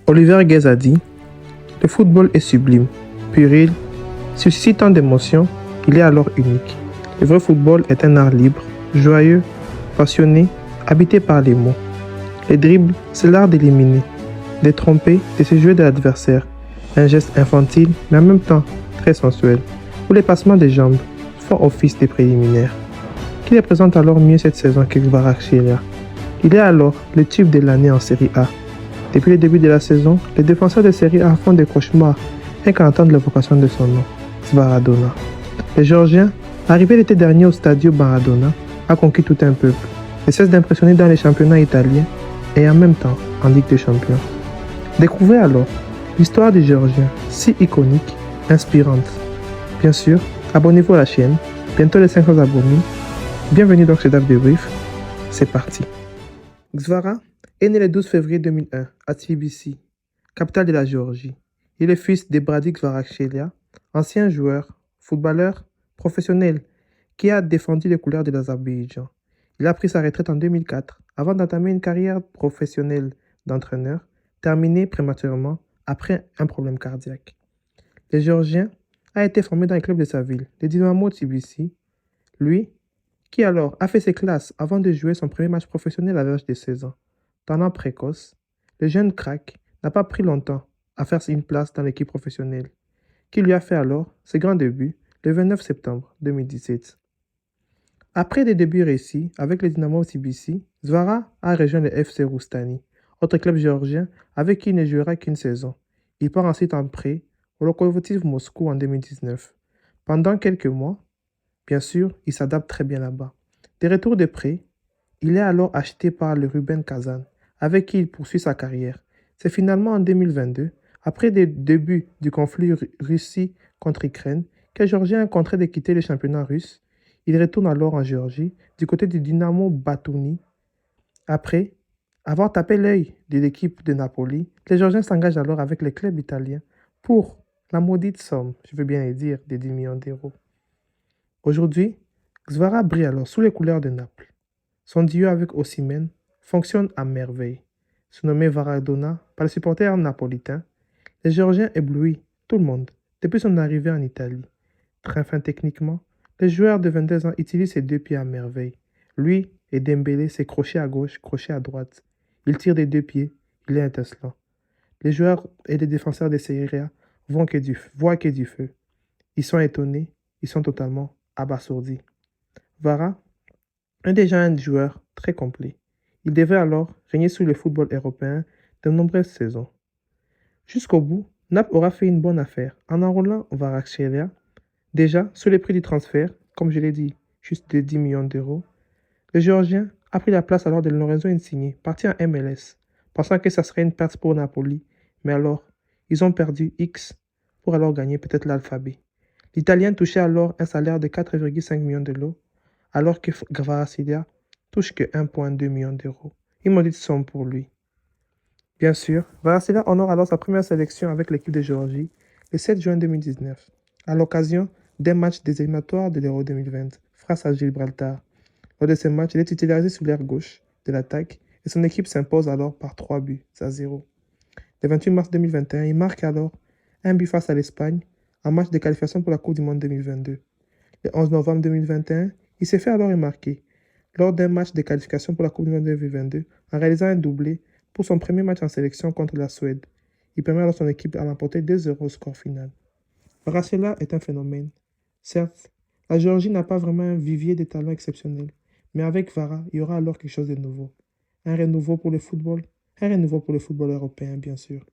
Oliver Guez a dit: le football est sublime, puéril, suscitant d'émotions, il est alors unique. Le vrai football est un art libre, joyeux, passionné, habité par les mots. Les dribbles, c'est l'art d'éliminer, de tromper, de se jouer de l'adversaire. Un geste infantile, mais en même temps très sensuel, où les passements des jambes font office des préliminaires. Qui représente alors mieux cette saison que Kvaratskhelia? Il est alors le tube de l'année en Série A. Depuis le début de la saison, les défenseurs de Série A font des cauchemars rien qu'à entendre l'évocation de son nom, Kvaradona. Le Géorgien, arrivé l'été dernier au Stadio Maradona, a conquis tout un peuple et cesse d'impressionner dans les championnats italiens et en même temps en Ligue des Champions. Découvrez alors l'histoire du Géorgien, si iconique, inspirante. Bien sûr, abonnez-vous à la chaîne, bientôt les 500 abonnés. Bienvenue dans ce Daf Débrief, c'est parti. Gvara est né le 12 février 2001 à Tbilissi, capitale de la Géorgie. Il est fils de Brady Kvaratskhelia, ancien joueur, footballeur, professionnel, qui a défendu les couleurs de l'Azerbaïdjan. Il a pris sa retraite en 2004 avant d'entamer une carrière professionnelle d'entraîneur, terminée prématurément après un problème cardiaque. Le Géorgien a été formé dans les clubs de sa ville, le Dynamo Tbilissi. Lui, qui alors a fait ses classes avant de jouer son premier match professionnel à l'âge de 16 ans. Talent précoce, le jeune crack n'a pas pris longtemps à faire une place dans l'équipe professionnelle, qui lui a fait alors ses grands débuts le 29 septembre 2017. Après des débuts réussis avec le Dynamo Tbilissi, Gvara a rejoint le FC Roustani, autre club géorgien avec qui il ne jouera qu'une saison. Il part ensuite en prêt au Lokomotiv Moscou en 2019. Pendant quelques mois, bien sûr, il s'adapte très bien là-bas. Des retours de prêt, il est alors acheté par le Ruben Kazan, avec qui il poursuit sa carrière. C'est finalement en 2022, après des débuts du conflit Russie contre Ukraine, que le Géorgien a contraint de quitter le championnat russe. Il retourne alors en Géorgie, du côté du Dynamo Batumi. Après avoir tapé l'œil de l'équipe de Napoli, les Géorgiens s'engagent alors avec les clubs italiens pour la maudite somme, je veux bien le dire, de 10 millions d'euros. Aujourd'hui, Gvara brille alors sous les couleurs de Naples. Son duo avec Osimhen fonctionne à merveille. Surnommé Varadona par les supporters napolitains, le Géorgien éblouit tout le monde depuis son arrivée en Italie. Très fin techniquement, le joueur de 22 ans utilise ses deux pieds à merveille. Lui et Dembélé, c'est crochet à gauche, crochet à droite. Il tire des deux pieds, il est étincelant. Les joueurs et les défenseurs de Serie A voient que du feu. Ils sont étonnés, ils sont totalement abasourdis. Vara est déjà un joueur très complet. Il devrait alors régner sur le football européen de nombreuses saisons. Jusqu'au bout, Naples aura fait une bonne affaire en enrôlant Kvaratskhelia, déjà sur les prix du transfert, comme je l'ai dit, juste de 10 millions d'euros. Le Géorgien a pris la place alors de Lorenzo Insigne, parti en MLS, pensant que ça serait une perte pour Napoli. Mais alors, ils ont perdu X pour alors gagner peut-être l'alphabet. L'Italien touchait alors un salaire de 4,5 millions d'euros, alors que Kvaratskhelia touche que 1,2 million d'euros. Une maudite somme pour lui. Bien sûr, Kvaratskhelia honore alors sa première sélection avec l'équipe de Géorgie le 7 juin 2019, à l'occasion d'un match des éliminatoires de l'Euro 2020 face à Gibraltar. Lors de ce match, il est titularisé sur l'aile gauche de l'attaque et son équipe s'impose alors par 3 buts à 0. Le 28 mars 2021, il marque alors un but face à l'Espagne en match de qualification pour la Coupe du Monde 2022. Le 11 novembre 2021, il s'est fait alors remarquer lors d'un match de qualification pour la Coupe du Monde 2022 en réalisant un doublé pour son premier match en sélection contre la Suède. Il permet alors à son équipe à l'emporter 2-0 au score final. Kvaratskhelia est un phénomène. Certes, la Géorgie n'a pas vraiment un vivier de talents exceptionnels, mais avec Vara, il y aura alors quelque chose de nouveau. Un renouveau pour le football, un renouveau pour le football européen, bien sûr.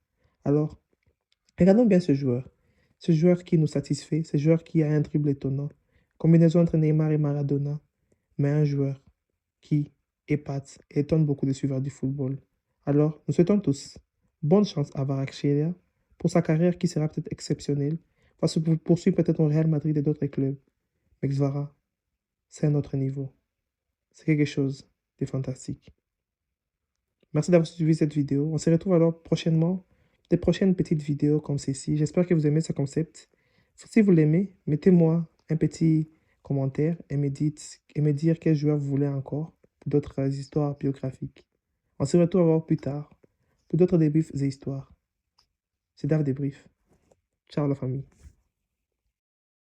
Alors, regardons bien ce joueur qui nous satisfait, ce joueur qui a un dribble étonnant, combinaison entre Neymar et Maradona, mais un joueur qui épate et étonne beaucoup de suiveurs du football. Alors, nous souhaitons tous bonne chance à Kvaratskhelia pour sa carrière qui sera peut-être exceptionnelle, parce que poursuivre peut-être au Real Madrid et d'autres clubs. Mais Gvara, c'est un autre niveau. C'est quelque chose de fantastique. Merci d'avoir suivi cette vidéo. On se retrouve alors prochainement, des prochaines petites vidéos comme celle-ci. J'espère que vous aimez ce concept. Si vous l'aimez, mettez-moi un petit commentaire et me dire quel joueur vous voulez encore pour d'autres histoires biographiques. On se retrouve alors plus tard pour d'autres débriefs et histoires. C'est Dave Débrief. Ciao la famille.